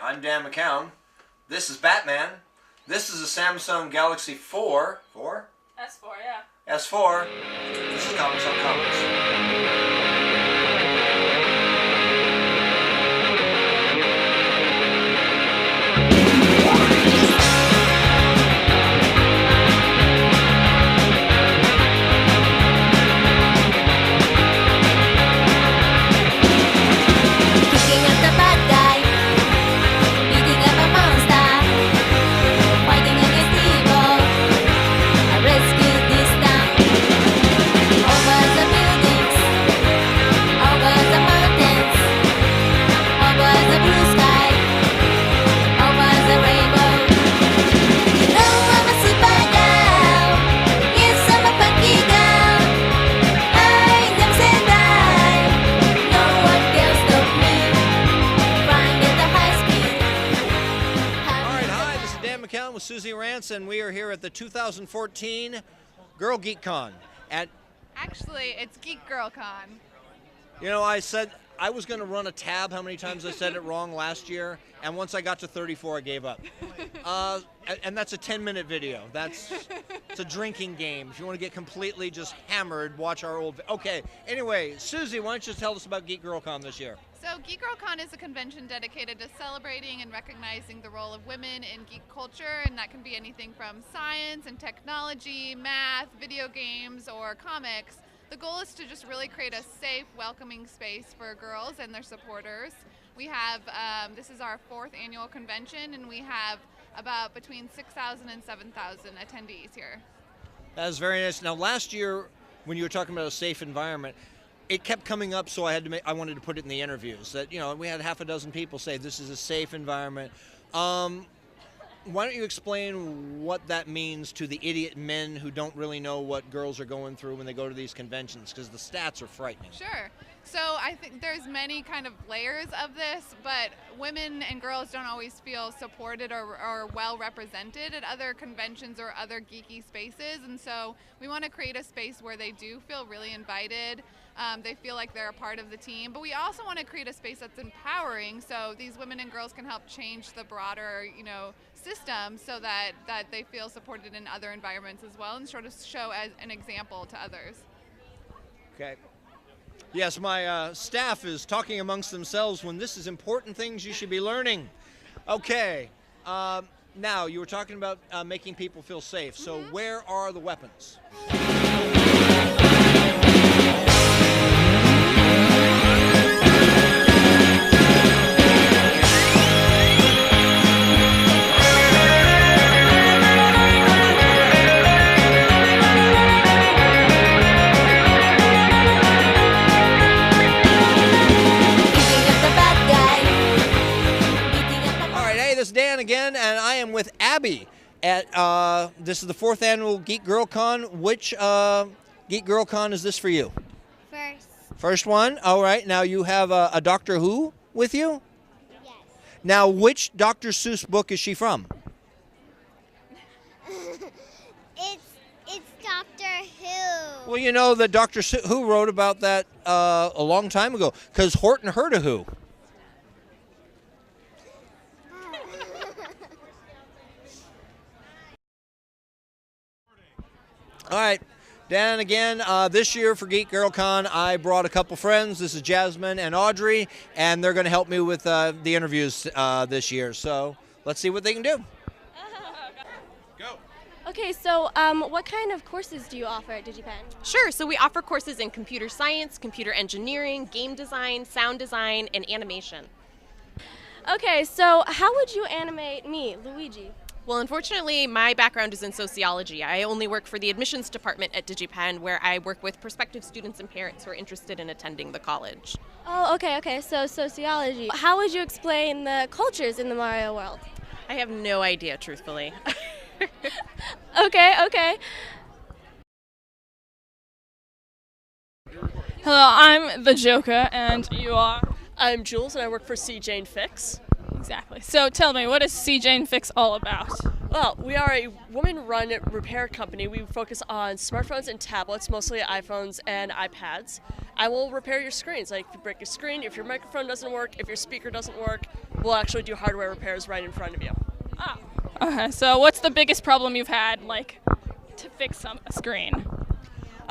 I'm Dan McCown. This is Batman. This is a Samsung Galaxy 4. S4, yeah. S4. This is Comics on Comics. And we are here at the 2014 Girl Geek Con Actually, it's Geek Girl Con. You know, I said I was going to run a tab how many times I said it wrong last year, and once I got to 34, I gave up. And that's a 10-minute video. It's a drinking game. If you want to get completely just hammered, watch our old... Okay, anyway, Susie, why don't you tell us about Geek Girl Con this year? So Geek Girl Con is a convention dedicated to celebrating and recognizing the role of women in geek culture, and that can be anything from science and technology, math, video games, or comics. The goal is to just really create a safe, welcoming space for girls and their supporters. We have, this is our 4th annual convention, and we have about between 6,000 and 7,000 attendees here. That is very nice. Now, last year, when you were talking about a safe environment, it kept coming up, so I wanted to put it in the interviews. That, you know, we had half a dozen people say this is a safe environment. Why don't you explain what that means to the idiot men who don't really know what girls are going through when they go to these conventions, because the stats are frightening. Sure. So I think there's many kind of layers of this, but women and girls don't always feel supported or well represented at other conventions or other geeky spaces, and so we want to create a space where they do feel really invited. They feel like they're a part of the team, but we also want to create a space that's empowering, so these women and girls can help change the broader, system, so that they feel supported in other environments as well, and sort of show as an example to others. Okay. Yes, my staff is talking amongst themselves when this is important things you should be learning. Okay. Now, you were talking about making people feel safe. So where are the weapons? Again, and I am with Abby at this is the 4th annual Geek Girl Con. Which Geek Girl Con is this for you? First one. All right. Now you have a Doctor Who with you? Yes. Now, which Dr. Seuss book is she from? It's Doctor Who. Well, you know that Dr. Who wrote about that a long time ago, because Horton heard of Who. All right, Dan, again, this year for Geek Girl Con, I brought a couple friends. This is Jasmine and Audrey, and they're going to help me with the interviews this year. So let's see what they can do. Go. Okay, so what kind of courses do you offer at DigiPen? Sure, so we offer courses in computer science, computer engineering, game design, sound design, and animation. Okay, so how would you animate me, Luigi? Well, unfortunately, my background is in sociology. I only work for the admissions department at DigiPen, where I work with prospective students and parents who are interested in attending the college. Oh, okay, so sociology. How would you explain the cultures in the Mario world? I have no idea, truthfully. Okay. Hello, I'm the Joker, and you are? I'm Jules, and I work for C. Jane Fix. Exactly. So tell me, what is C. Jane Fix all about? Well, we are a woman-run repair company. We focus on smartphones and tablets, mostly iPhones and iPads. I will repair your screens. Like if you break a screen, if your microphone doesn't work, if your speaker doesn't work, we'll actually do hardware repairs right in front of you. Oh. Okay, so what's the biggest problem you've had, like, to fix a screen?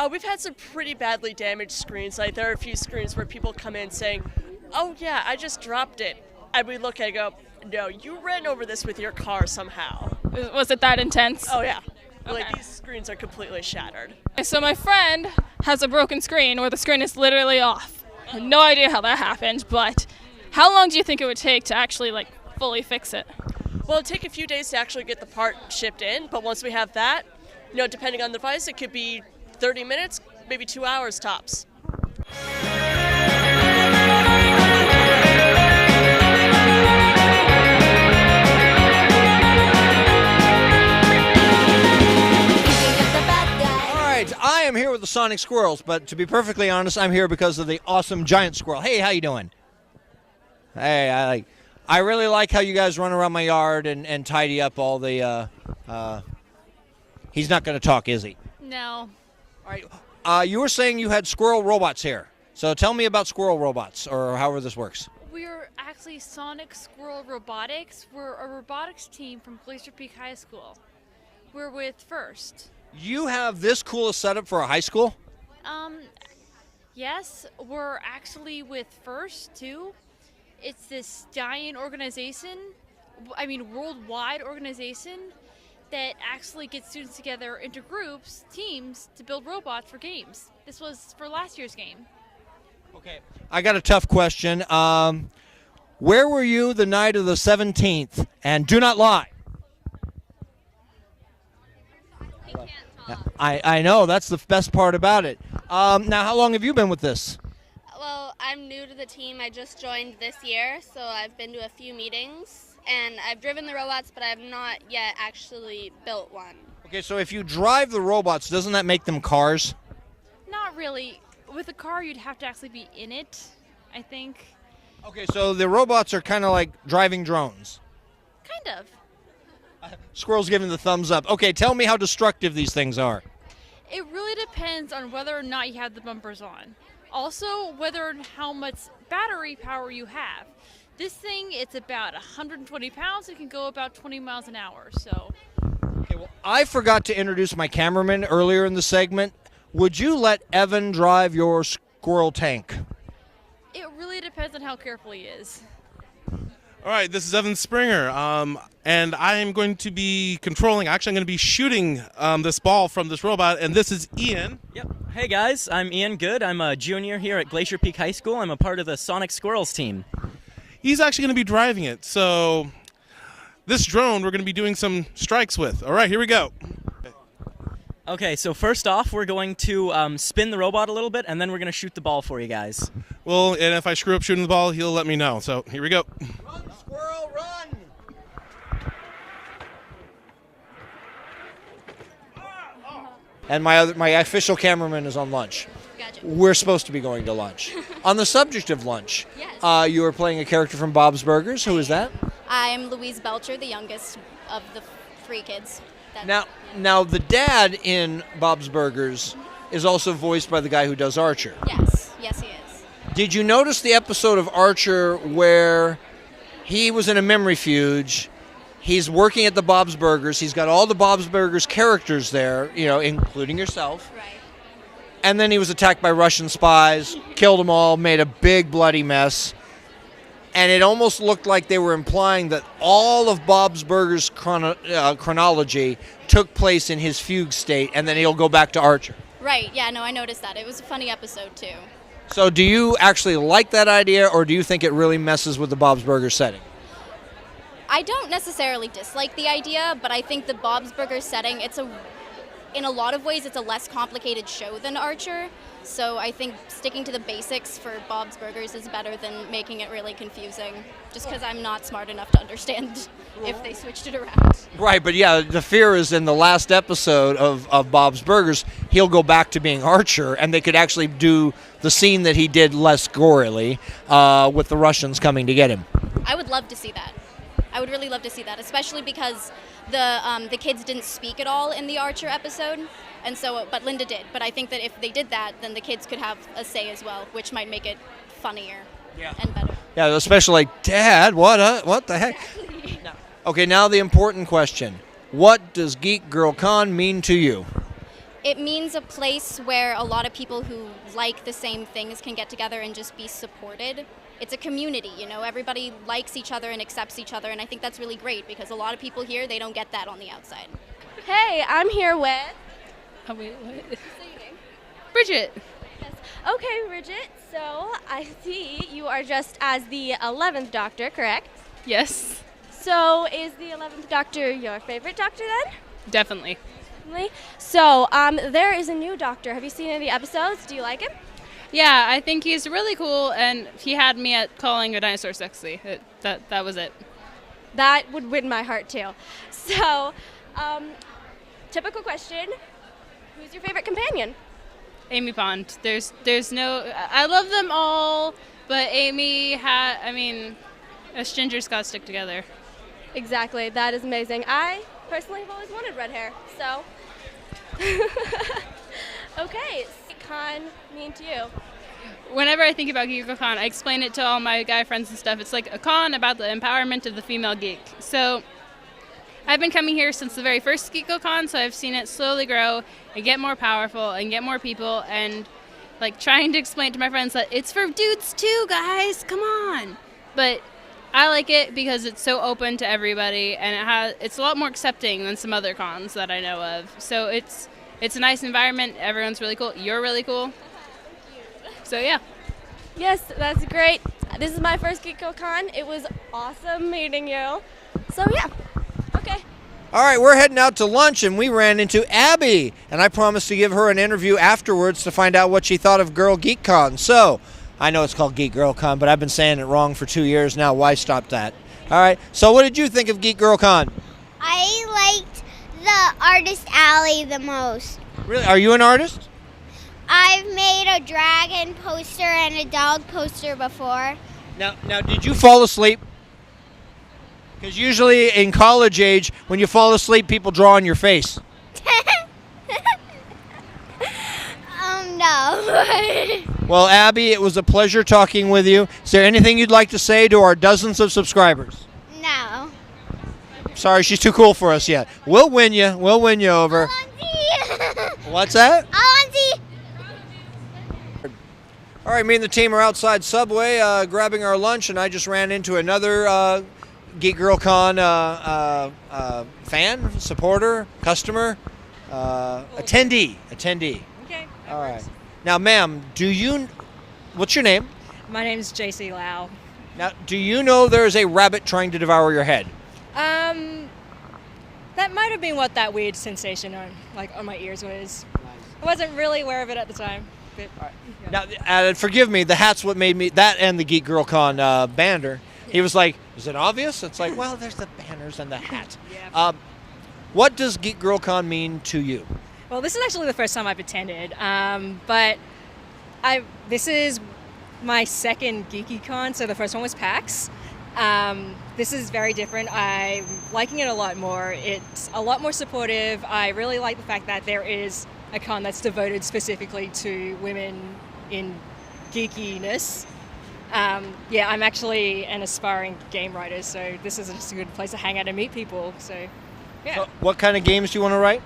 We've had some pretty badly damaged screens. Like there are a few screens where people come in saying, "Oh yeah, I just dropped it," and we look at it and go, "No, you ran over this with your car somehow." Was it that intense? Oh yeah. Okay. Like these screens are completely shattered. So my friend has a broken screen where the screen is literally off. I have no idea how that happened, but how long do you think it would take to actually, like, fully fix it? Well, it'll take a few days to actually get the part shipped in, but once we have that, depending on the device, it could be 30 minutes, maybe 2 hours tops. I am here with the Sonic Squirrels, but to be perfectly honest, I'm here because of the awesome giant squirrel. Hey, how you doing? Hey, I really like how you guys run around my yard and tidy up all the. He's not going to talk, is he? No. All right. You were saying you had squirrel robots here, so tell me about squirrel robots, or however this works. We're actually Sonic Squirrel Robotics. We're a robotics team from Glacier Peak High School. We're with First. You have this cool a setup for a high school? Yes, we're actually with First, too. It's this giant organization, worldwide organization, that actually gets students together into groups, teams, to build robots for games. This was for last year's game. Okay. I got a tough question. Where were you the night of the 17th? And do not lie. I know, that's the best part about it. Now, how long have you been with this? Well, I'm new to the team. I just joined this year, so I've been to a few meetings, and I've driven the robots, but I've not yet actually built one. Okay, so if you drive the robots, doesn't that make them cars? Not really. With a car, you'd have to actually be in it, I think. Okay, so the robots are kind of like driving drones. Kind of. Squirrel's giving the thumbs up. Okay, tell me how destructive these things are. It really depends on whether or not you have the bumpers on. Also, whether and how much battery power you have. This thing, it's about 120 pounds. It can go about 20 miles an hour, so. Okay, well, I forgot to introduce my cameraman earlier in the segment. Would you let Evan drive your squirrel tank? It really depends on how careful he is. All right, this is Evan Springer, and I am going to be controlling, actually I'm going to be shooting this ball from this robot, and this is Ian. Yep. Hey guys, I'm Ian Good. I'm a junior here at Glacier Peak High School. I'm a part of the Sonic Squirrels team. He's actually going to be driving it, so this drone we're going to be doing some strikes with. All right, here we go. Okay, so first off, we're going to spin the robot a little bit, and then we're going to shoot the ball for you guys. Well, and if I screw up shooting the ball, he'll let me know, so here we go. Run, squirrel, run! And my official cameraman is on lunch. Gotcha. We're supposed to be going to lunch. On the subject of lunch, Yes. you were playing a character from Bob's Burgers. Who is that? I'm Louise Belcher, the youngest of the three kids. Now the dad in Bob's Burgers is also voiced by the guy who does Archer. Yes, he is. Did you notice the episode of Archer where he was in a memory fuge? He's working at the Bob's Burgers. He's got all the Bob's Burgers characters there, including yourself. Right. And then he was attacked by Russian spies, killed them all, made a big bloody mess. And it almost looked like they were implying that all of Bob's Burgers' chronology took place in his fugue state, and then he'll go back to Archer. Right, yeah, no, I noticed that. It was a funny episode, too. So do you actually like that idea, or do you think it really messes with the Bob's Burgers setting? I don't necessarily dislike the idea, but I think the Bob's Burgers setting, in a lot of ways, it's a less complicated show than Archer. So I think sticking to the basics for Bob's Burgers is better than making it really confusing, just because I'm not smart enough to understand if they switched it around. Right, but yeah, the fear is in the last episode of Bob's Burgers, he'll go back to being Archer, and they could actually do the scene that he did less gorily with the Russians coming to get him. I would love to see that. I would really love to see that, especially because the kids didn't speak at all in the Archer episode, and so but Linda did. But I think that if they did that, then the kids could have a say as well, which might make it funnier and better. Yeah, especially like, Dad, what the heck? Exactly. No. Okay, now the important question. What does Geek Girl Con mean to you? It means a place where a lot of people who like the same things can get together and just be supported. It's a community, you know, everybody likes each other and accepts each other, and I think that's really great because a lot of people here, they don't get that on the outside. Hey, I'm here with... Oh, wait, what? Bridget. Yes. Okay, Bridget, so I see you are dressed as the 11th Doctor, correct? Yes, So is the 11th Doctor your favorite Doctor then? definitely. So there is a new Doctor. Have you seen any of the episodes? Do you like him? Yeah, I think he's really cool, and he had me at calling a dinosaur sexy. That was it. That would win my heart too. So, typical question, who's your favorite companion? Amy Pond. There's no. I love them all, but Amy us gingers gotta stick together. Exactly, that is amazing. I personally have always wanted red hair, so. Okay, con mean to you? Whenever I think about Geek Girl Con, I explain it to all my guy friends and stuff. It's like a con about the empowerment of the female geek. So I've been coming here since the very first Geek Girl Con, so I've seen it slowly grow and get more powerful and get more people, and like trying to explain to my friends that it's for dudes too, guys, come on. But I like it because it's so open to everybody, and it's a lot more accepting than some other cons that I know of. So it's a nice environment. Everyone's really cool. You're really cool. So yeah. Yes, that's great. This is my first Geek Girl Con. It was awesome meeting you. So yeah, okay. All right, we're heading out to lunch, and we ran into Abby, and I promised to give her an interview afterwards to find out what she thought of Girl Geek Con. So, I know it's called Geek Girl Con, but I've been saying it wrong for 2 years now. Why stop that? All right, so what did you think of Geek Girl Con? I liked the Artist Alley the most. Really? Are you an artist? I've made a dragon poster and a dog poster before. Now, did you fall asleep? Because usually in college age, when you fall asleep, people draw on your face. No. Well, Abby, it was a pleasure talking with you. Is there anything you'd like to say to our dozens of subscribers? No. Sorry, she's too cool for us yet. We'll win you. We'll win you over. What's that? Alonzi. All right, me and the team are outside Subway grabbing our lunch, and I just ran into another Geek Girl Con fan, supporter, customer, attendee. Okay. All right. Now, ma'am, what's your name? My name's JC Lau. Now, do you know there's a rabbit trying to devour your head? That might have been what that weird sensation on my ears was. I wasn't really aware of it at the time. But, Now, forgive me, the hat's what made me, that and the Geek Girl Con banner. He was like, is it obvious? It's like, well, there's the banners and the hat. Yeah. What does Geek Girl Con mean to you? Well, this is actually the first time I've attended, but this is my second Geeky Con, so the first one was PAX. This is very different. I'm liking it a lot more. It's a lot more supportive. I really like the fact that there is a con that's devoted specifically to women in geekiness. Yeah, I'm actually an aspiring game writer, so this is just a good place to hang out and meet people. So, yeah. So what kind of games do you want to write?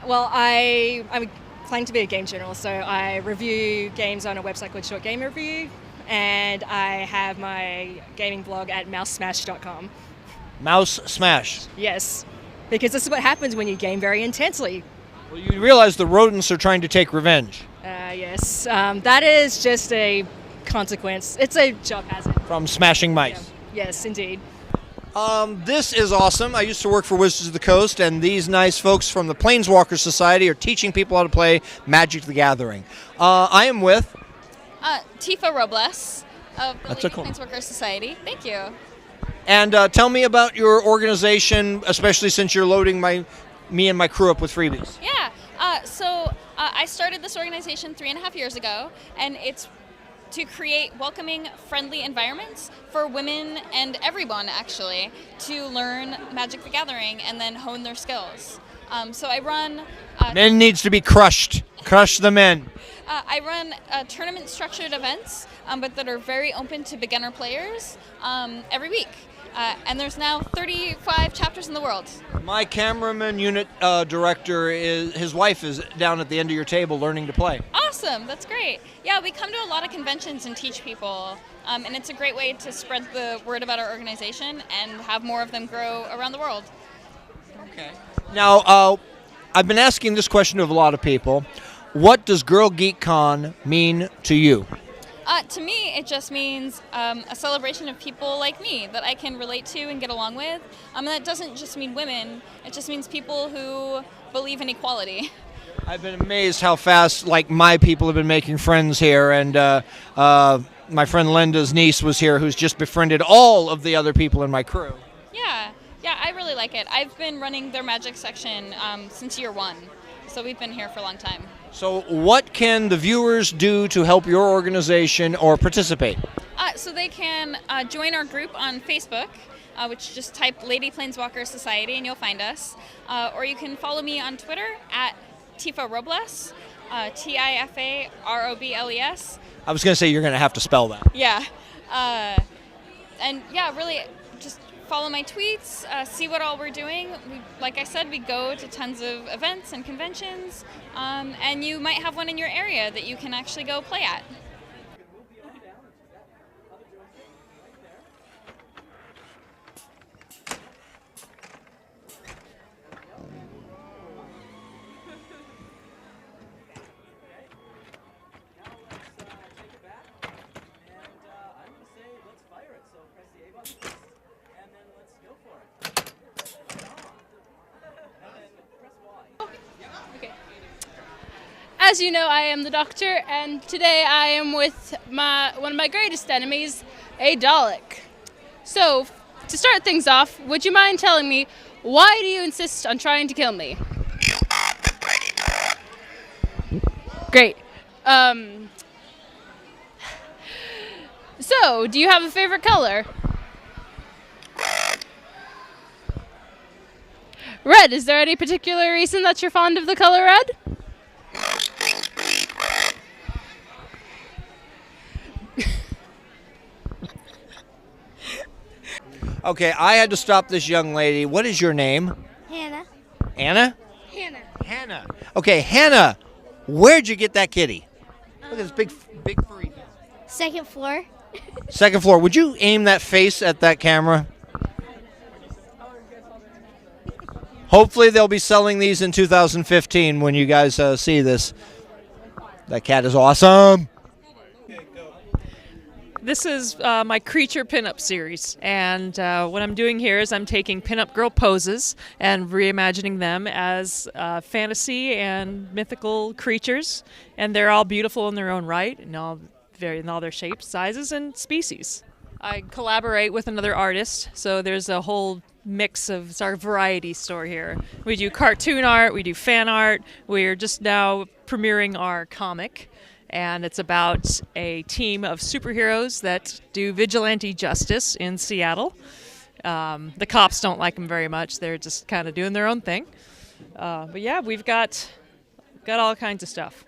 Well, I'm planning to be a game journalist, so I review games on a website called Short Game Review, and I have my gaming blog at mousesmash.com. Mouse Smash. Yes, because this is what happens when you game very intensely. Well, you realize the rodents are trying to take revenge. Yes, that is just a consequence. It's a job hazard. From smashing mice. Yeah. Yes, indeed. This is awesome. I used to work for Wizards of the Coast, and these nice folks from the Planeswalker Society are teaching people how to play Magic the Gathering. I am with... Tifa Robles of the That's League a cool. of Planeswalker Society. Thank you. And tell me about your organization, especially since you're loading me and my crew up with freebies. Yeah. So I started this organization 3.5 years ago, and it's to create welcoming, friendly environments for women and everyone, actually, to learn Magic the Gathering and then hone their skills. So I run... Men needs to be crushed. Crush the men. I run tournament-structured events, but that are very open to beginner players every week. And there's now 35 chapters in the world. My cameraman unit director, his wife is down at the end of your table learning to play. Awesome, that's great. Yeah, we come to a lot of conventions and teach people, and it's a great way to spread the word about our organization and have more of them grow around the world. Okay. Now, I've been asking this question of a lot of people. What does Girl Geek Con mean to you? To me, it just means a celebration of people like me that I can relate to and get along with. And that doesn't just mean women, it just means people who believe in equality. I've been amazed how fast, like, my people have been making friends here, and my friend Linda's niece was here, who's just befriended all of the other people in my crew. Yeah, I really like it. I've been running their Magic section since year 1, so we've been here for a long time. So what can the viewers do to help your organization or participate? So they can join our group on Facebook, which just type Lady Planeswalker Society and you'll find us. Or you can follow me on Twitter at Tifa Robles, Tifarobles. I was going to say you're going to have to spell that. Yeah. And yeah, really just follow my tweets, see what all we're doing. Like I said, we go to tons of events and conventions, and you might have one in your area that you can actually go play at. As you know, I am the Doctor, and today I am with one of my greatest enemies, a Dalek. So, to start things off, would you mind telling me, why do you insist on trying to kill me? Great. So, do you have a favorite color? Red. Is there any particular reason that you're fond of the color red? Okay, I had to stop this young lady. What is your name? Hannah. Anna? Hannah. Hannah. Okay, Hannah, where'd you get that kitty? Look at this big furry thing. Second floor. Second floor. Would you aim that face at that camera? Hopefully they'll be selling these in 2015 when you guys see this. That cat is awesome. This is my creature pinup series, and what I'm doing here is I'm taking pinup girl poses and reimagining them as fantasy and mythical creatures, and they're all beautiful in their own right, and all in all their shapes, sizes, and species. I collaborate with another artist, so there's a whole mix of, it's our variety store here. We do cartoon art, we do fan art, we're just now premiering our comic. And it's about a team of superheroes that do vigilante justice in Seattle. The cops don't like them very much. They're just kind of doing their own thing. But yeah, we've got all kinds of stuff.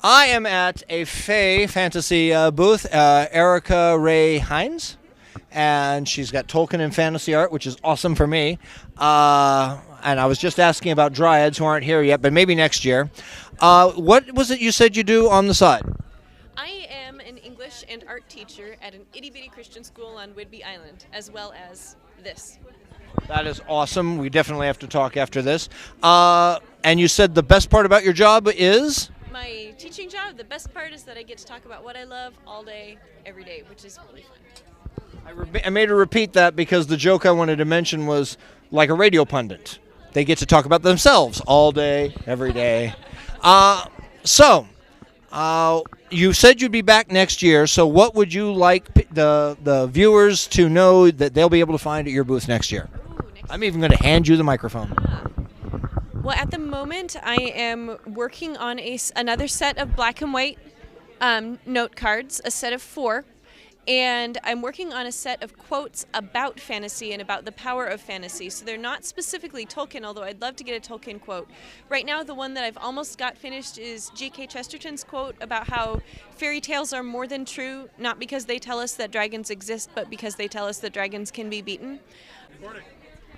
I am at a Fae fantasy booth, Erica Ray Hines, and she's got Tolkien and fantasy art, which is awesome for me. And I was just asking about Dryads, who aren't here yet, but maybe next year. What was it you said you do on the side? I am an English and art teacher at an itty-bitty Christian school on Whidbey Island, as well as this. That is awesome. We definitely have to talk after this. And you said the best part about your job is? My teaching job, the best part is that I get to talk about what I love all day, every day, which is really fun. I made her repeat that because the joke I wanted to mention was like a radio pundit. They get to talk about themselves all day, every day. So, you said you'd be back next year, so what would you like the viewers to know that they'll be able to find at your booth next year? I'm even going to hand you the microphone. Well, at the moment, I am working on another set of black and white note cards, a set of 4. And I'm working on a set of quotes about fantasy and about the power of fantasy. So they're not specifically Tolkien, although I'd love to get a Tolkien quote. Right now, the one that I've almost got finished is G.K. Chesterton's quote about how fairy tales are more than true, not because they tell us that dragons exist, but because they tell us that dragons can be beaten.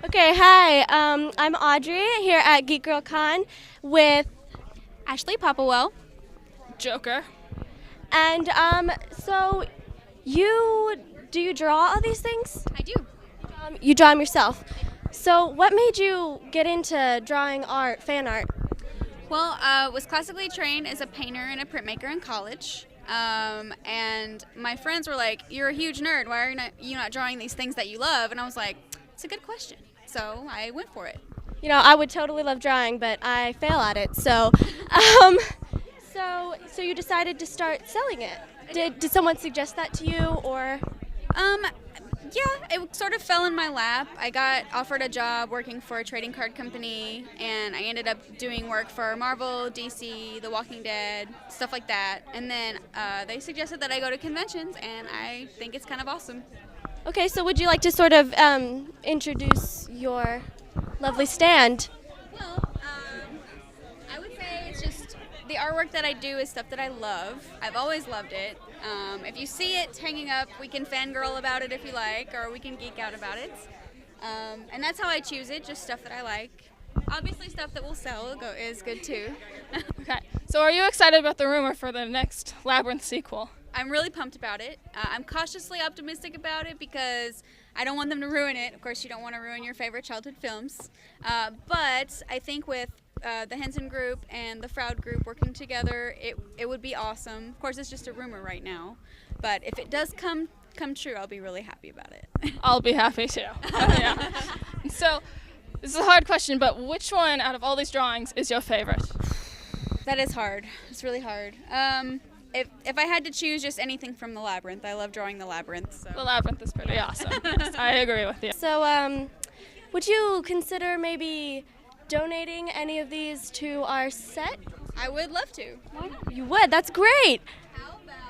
Okay, hi. I'm Audrey here at Geek Girl Con with Ashley Popplewell, Joker, and so do you draw all these things? I do. You draw them yourself. So what made you get into drawing art, fan art? Well, was classically trained as a painter and a printmaker in college. And my friends were like, "You're a huge nerd. Why are you not drawing these things that you love?" And I was like, "It's a good question." So I went for it. You know, I would totally love drawing, but I fail at it. So, so you decided to start selling it. Did someone suggest that to you, or? Yeah, it sort of fell in my lap. I got offered a job working for a trading card company, and I ended up doing work for Marvel, DC, The Walking Dead, stuff like that. And then they suggested that I go to conventions, and I think it's kind of awesome. Okay, so would you like to sort of introduce your lovely stand? Well, I would say it's just the artwork that I do is stuff that I love. I've always loved it. If you see it hanging up, we can fangirl about it if you like, or we can geek out about it. And that's how I choose it, just stuff that I like. Obviously, stuff that will sell is good too. Okay, so are you excited about the rumor for the next Labyrinth sequel? I'm really pumped about it. I'm cautiously optimistic about it because I don't want them to ruin it. Of course, you don't want to ruin your favorite childhood films. But I think with the Henson Group and the Froud Group working together, it would be awesome. Of course, it's just a rumor right now. But if it does come true, I'll be really happy about it. I'll be happy too. Yeah. So, this is a hard question, but which one out of all these drawings is your favorite? That is hard. It's really hard. If I had to choose just anything from the Labyrinth, I love drawing the Labyrinth. So. The Labyrinth is pretty awesome. I agree with you. So, would you consider maybe donating any of these to our set? I would love to. Why not? You would? That's great. How about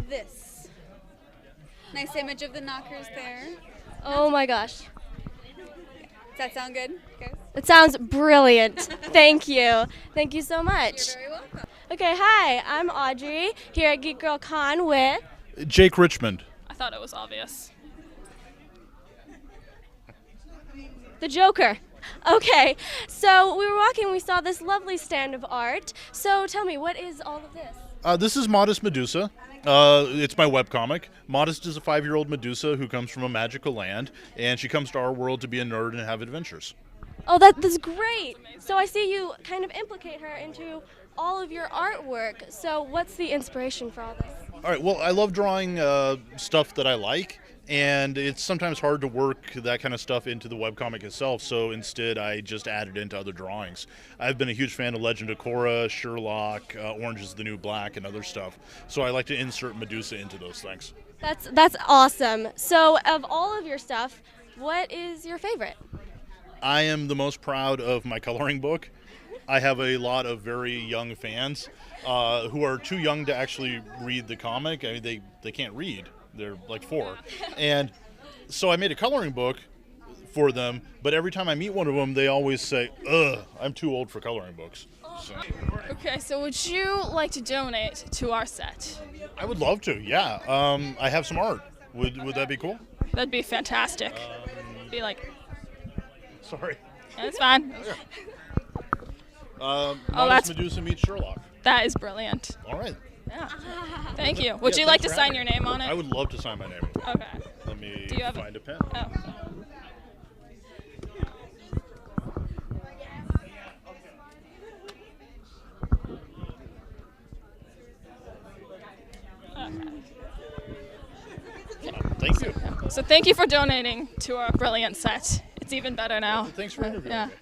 this? Nice image of the knockers there. Oh my gosh. Does that sound good, guys? It sounds brilliant. Thank you. Thank you so much. You're very welcome. Okay, hi. I'm Audrey here at Geek Girl Con with Jake Richmond. I thought it was obvious. the Joker. Okay, so we were walking, we saw this lovely stand of art. So tell me, what is all of this? This is Modest Medusa. It's my webcomic. Modest is a 5-year-old Medusa who comes from a magical land, and she comes to our world to be a nerd and have adventures. Oh, that's great. So I see you kind of implicate her into all of your artwork. So what's the inspiration for all this? All right, well, I love drawing stuff that I like, and it's sometimes hard to work that kind of stuff into the webcomic itself, so instead I just add it into other drawings. I've been a huge fan of Legend of Korra, Sherlock, Orange is the New Black, and other stuff, so I like to insert Medusa into those things. That's awesome. So of all of your stuff, what is your favorite? I am the most proud of my coloring book. I have a lot of very young fans who are too young to actually read the comic. I mean, they can't read. They're like 4. And so I made a coloring book for them, but every time I meet one of them, they always say, "Ugh, I'm too old for coloring books." So. Okay, so would you like to donate to our set? I would love to, yeah. I have some art. Would that be cool? That'd be fantastic. Be like... Sorry. Yeah, it's fine. Modest Medusa meets Sherlock. That is brilliant. All right. Yeah. Thank you. Would you like to sign your name on it? I would love to sign my name. Okay. Let me Do you have find a pen. Oh. Thank you. So thank you for donating to our brilliant set. It's even better now. Thanks for interviewing me.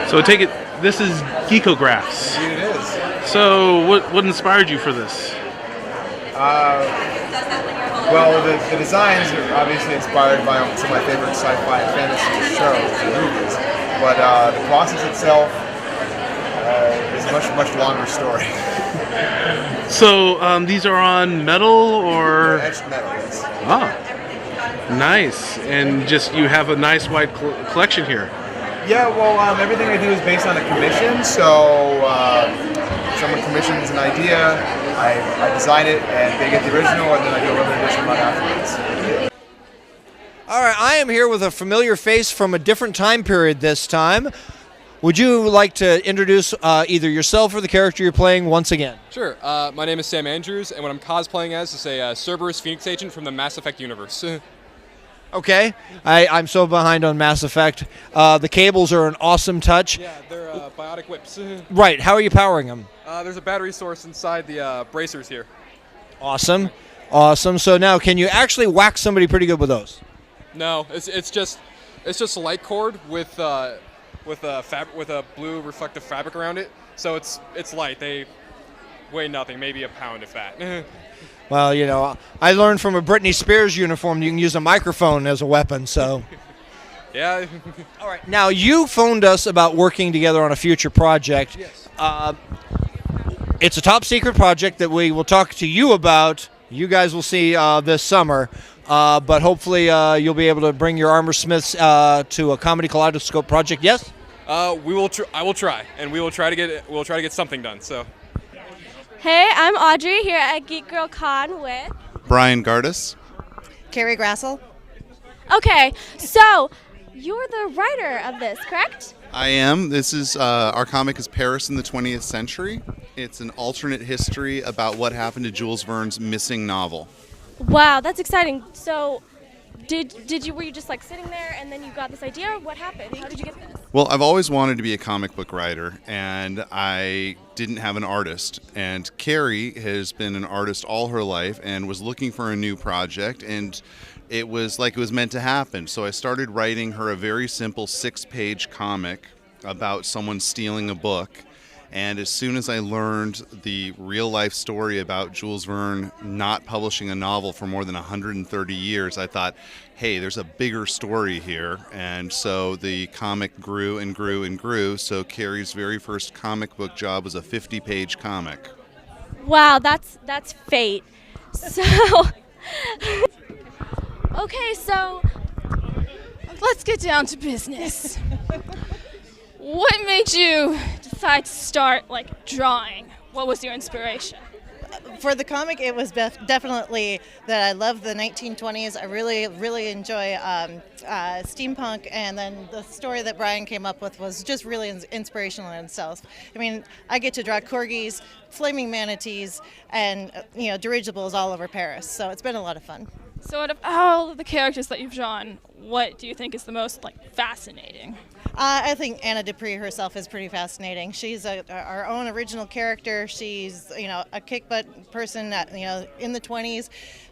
So take it, this is Geekographs. It is. So what inspired you for this? Well, the designs are obviously inspired by some of my favorite sci-fi and fantasy shows and movies, but the process itself is a much longer story. So these are on metal or? Etched metal, yes. Ah, nice. And just you have a nice wide collection here. Yeah, well, everything I do is based on a commission, so someone commissions an idea, I design it, and they get the original, and then I do a limited edition run afterwards. All right, I am here with a familiar face from a different time period this time. Would you like to introduce either yourself or the character you're playing once again? Sure. My name is Sam Andrews, and what I'm cosplaying as is a Cerberus Phoenix agent from the Mass Effect universe. Okay, I'm so behind on Mass Effect. The cables are an awesome touch. Yeah, they're biotic whips. Right, how are you powering them? There's a battery source inside the bracers here. Awesome, awesome. So now, can you actually whack somebody pretty good with those? No, it's just a light cord with a blue reflective fabric around it. So it's light. They weigh nothing, maybe a pound if that. Well, you know, I learned from a Britney Spears uniform you can use a microphone as a weapon, so. Yeah. All right. Now, you phoned us about working together on a future project. Yes. It's a top secret project that we will talk to you about. You guys will see this summer. But hopefully you'll be able to bring your armor smiths to a comedy kaleidoscope project. Yes? I will try, and we'll try to get something done. So. Hey, I'm Audrey here at Geek Girl Con with Brian Gardis. Carrie Grassel. Okay, so you're the writer of this, correct? I am. This is our comic is Paris in the 20th Century. It's an alternate history about what happened to Jules Verne's missing novel. Wow, that's exciting. So were you just like sitting there and then you got this idea? What happened? How did you get this? Well, I've always wanted to be a comic book writer, and I didn't have an artist. And Carrie has been an artist all her life and was looking for a new project, and it was like it was meant to happen. So I started writing her a very simple 6-page comic about someone stealing a book. And as soon as I learned the real-life story about Jules Verne not publishing a novel for more than 130 years, I thought, hey, there's a bigger story here. And so the comic grew and grew and grew. So Carrie's very first comic book job was a 50-page comic. Wow, that's fate. So, okay, so let's get down to business. What made you decide to start drawing? What was your inspiration? For the comic, it was definitely that I love the 1920s. I really enjoy steampunk, and then the story that Brian came up with was just really inspirational in itself. I mean, I get to draw corgis, flaming manatees, and dirigibles all over Paris, so it's been a lot of fun. So out of all of the characters that you've drawn, what do you think is the most fascinating? I think Anna Dupree herself is pretty fascinating. She's our own original character. She's a kick-butt person in the 20s,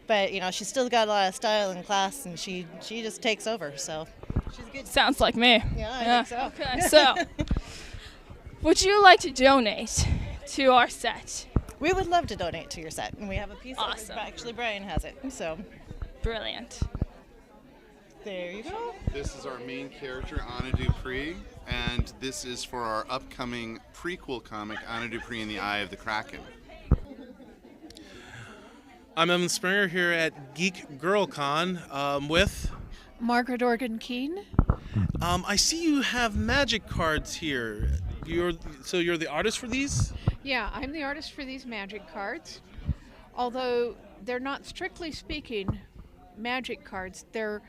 but she's still got a lot of style and class, and she just takes over. So she's good. Sounds like me. Yeah, I think so. Okay, so would you like to donate to our set? We would love to donate to your set, and we have a piece. Awesome. Actually, Brian has it. So brilliant. There you go. This is our main character, Anna Dupree, and this is for our upcoming prequel comic, Anna Dupree in the Eye of the Kraken. I'm Evan Springer here at Geek Girl Con with Margaret Organ Keene. I see you have magic cards here. You're the artist for these? Yeah, I'm the artist for these magic cards. Although they're not strictly speaking magic cards, they're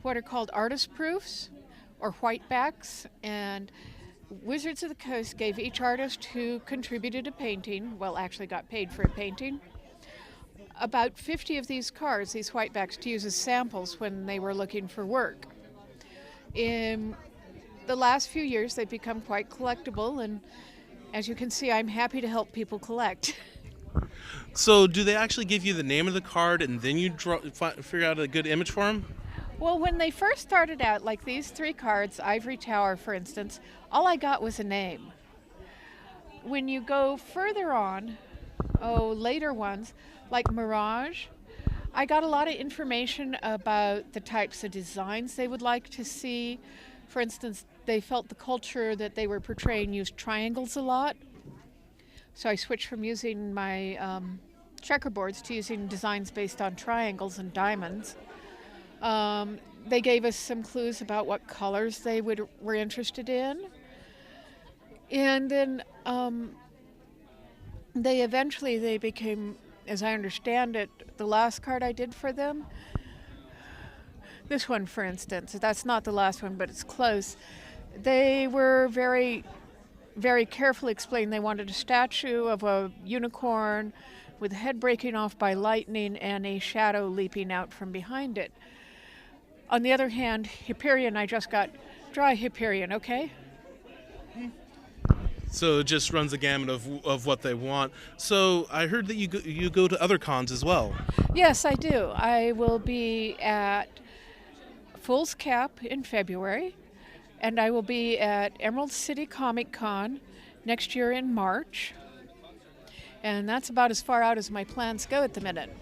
what are called artist proofs or whitebacks, and Wizards of the Coast gave each artist who contributed a painting, well actually got paid for a painting, about 50 of these cards, these whitebacks, to use as samples when they were looking for work. In the last few years they've become quite collectible, and as you can see, I'm happy to help people collect. So do they actually give you the name of the card and then you figure out a good image for them? Well, when they first started out, like these 3 cards, Ivory Tower, for instance, all I got was a name. When you go further on, later ones, like Mirage. I got a lot of information about the types of designs they would like to see. For instance, they felt the culture that they were portraying used triangles a lot. So I switched from using my checkerboards to using designs based on triangles and diamonds. They gave us some clues about what colors they were interested in. And then they became, as I understand it, the last card I did for them. This one, for instance, that's not the last one, but it's close. They were very, very carefully explained they wanted a statue of a unicorn with the head breaking off by lightning and a shadow leaping out from behind it. On the other hand, Hyperion, I just got dry Hyperion, okay? So it just runs the gamut of what they want. So I heard that you go to other cons as well. Yes, I do. I will be at Fool's Cap in February, and I will be at Emerald City Comic Con next year in March. And that's about as far out as my plans go at the minute.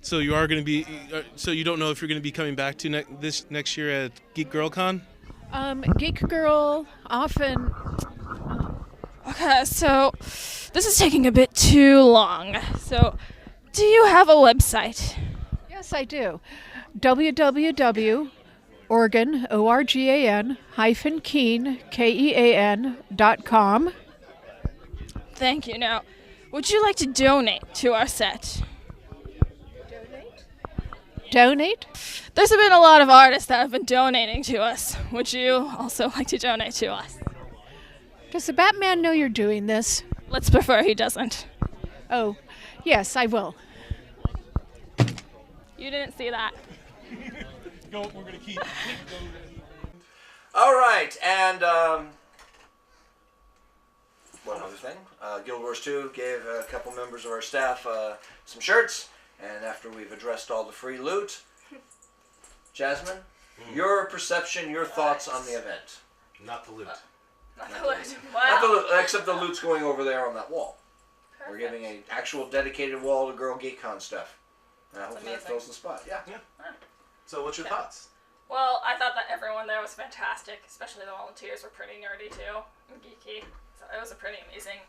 So you are going to be. So you don't know if you're going to be coming back to this next year at Geek Girl Con? Geek Girl often. Okay, so this is taking a bit too long. So, do you have a website? Yes, I do. www.organ, O-R-G-A-N, -keen, KEAN.com. Thank you. Now, would you like to donate to our set? Donate? There's been a lot of artists that have been donating to us. Would you also like to donate to us? Does the Batman know you're doing this? Let's prefer he doesn't. Oh, yes, I will. You didn't see that. We're going to keep All right, and one other thing. Guild Wars 2 gave a couple members of our staff some shirts, and after we've addressed all the free loot, Jasmine, your perception, your thoughts on the event. Not the loot. Not the loot. Not the loot, except the loot's going over there on that wall. Perfect. We're giving an actual dedicated wall to Girl Geek Con stuff. Hopefully that fills the spot. Yeah. So what's your thoughts? Well, I thought that everyone there was fantastic, especially the volunteers were pretty nerdy too, and geeky. So it was a pretty amazing.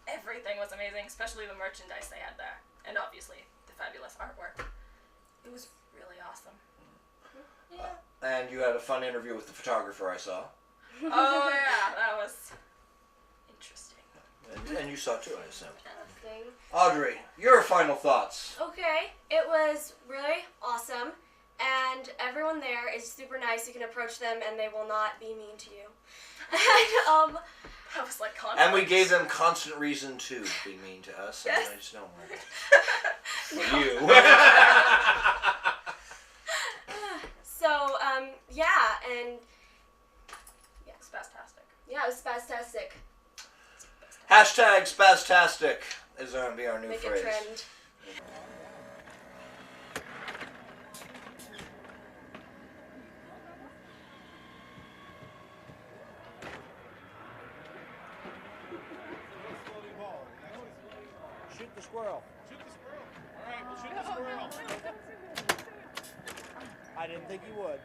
Everything was amazing, especially the merchandise they had there, and obviously the fabulous artwork. It was really awesome. Yeah. And you had a fun interview with the photographer I saw. Oh yeah, that was interesting. And you saw too, I assume. Audrey, your final thoughts. Okay, it was really awesome, and everyone there is super nice. You can approach them, and they will not be mean to you. And that was like constant. And we gave them constant reason to be mean to us. Yes. And I just don't want it. For you. So, yeah, and yeah, spastastic. Yeah, it was spastastic. Hashtag spastastic is going to be our new Make phrase. Make a trend. Shoot the squirrel. Shoot the squirrel. All right, we'll shoot the squirrel. I didn't think you would.